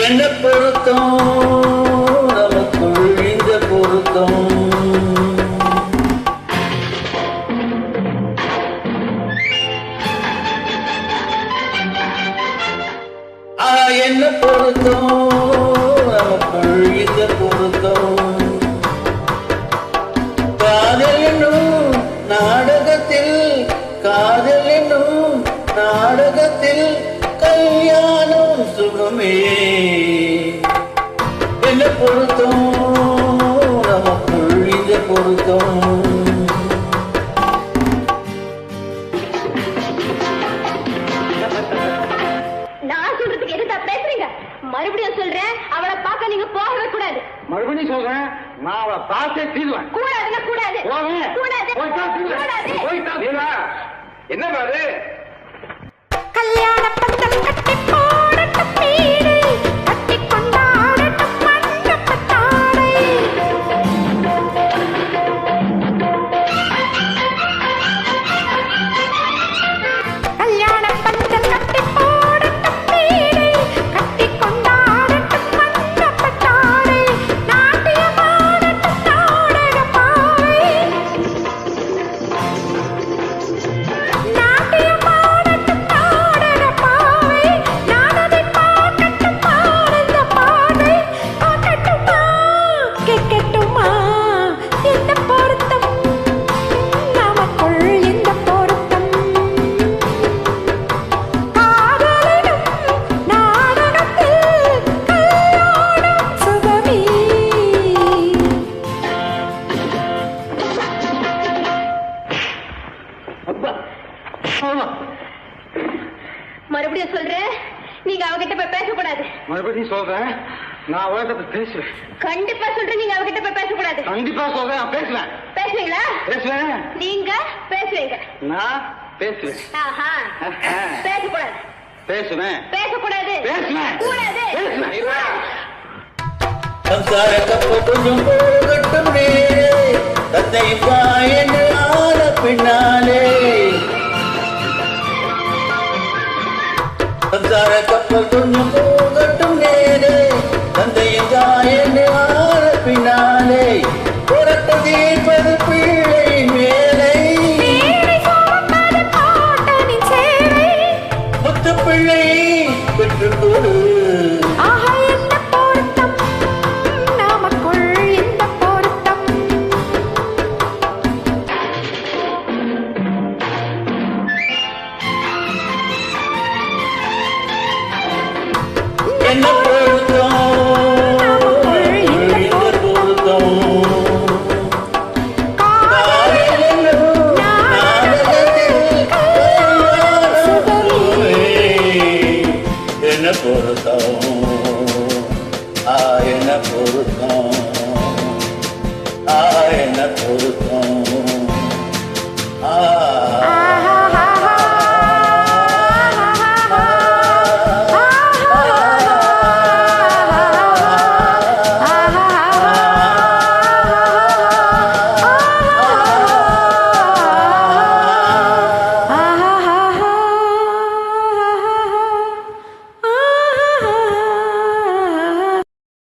என்ன பொருத்தம் நமக்குள் இந்த பொருத்தம் என்ன பொருத்தம் நமக்குள் இந்த பொருத்தம் காதல் என்னும் நாடகத்தில் காதல் என்னும் நாடகத்தில் கல்யாணம் சுகமே என்ன பொருத்தம் நமக்குள் இந்த பொருத்தம் மறுபடியும் சொல்றேன், அவளை பார்க்க நீங்க போகவே கூடாது. மறுபடியும் சொல்றேன், நான் அவளை பார்த்தே தீருவேன். கூடாதுன்னா கூடாது. என்ன பாரு கல்யாண பந்தல் கட்டி போடட்டும் வீடு, கட்டி கொண்டாடட்டும் மண்டபத்தாடை. கல்யாண பந்தல் கட்டி போடட்டும் வீடு, கட்டி கொண்டாடட்டும் மண்டபத்தாடை. நாட்டியமாடட்டும் நாடக பாவை, நாட்டியமாடட்டும் நாடக பாவை. நாடதை பார்க்கட்டும் பாரத பாவை. பார்க்கட்டுமா கேட்கட்டுமா இந்த பொருத்தம் நமக்குள் இந்த பொருத்தம். காதலினும் நாடகத்தில் கல்யாணம் சுகமே. மறுபடியும் சொல்றேன், நீங்க அவகிட்ட போய் பேசக்கூடாது. மறுபடியும் சொல்றேன், நான் அவகிட்ட பேசுவேன். கண்டிப்பா சொல்றேன், நீங்க அவகிட்ட போய் பேசக்கூடாது. கண்டிப்பா சொல்றேன், நான் பேசுவேன். பேசுவீங்களா? பேசுவேன். நீங்க பேசுவீங்க. நான் பேசுவேன். ஆஹா. பேசக்கூடாது. பேசுவேன். பேசக்கூடாது. பேசுவேன். கூடாது. பேசுவேன். சம்சார கப்பு கொஞ்சம் போகட்டும் நேரே தந்தை பாயன்னு ஆன பின்னாலே சம்சார கப்பு கொஞ்சம் போகட்டும் நேரே தந்தை தாயன்னு ஆன பின்னாலே புரட்டு தீர்ப்பது பிள்ளையின் வேலை முத்து பிள்ளை பெற்றுக்கொடு. என்ன பொருத்தம் இந்த பொருத்தம் காதல் என்னும் நாடகத்தில் கல்யாணம் சுகமே. என்ன பொருத்தம் என்ன பொருத்தம் என்ன பொருத்தம்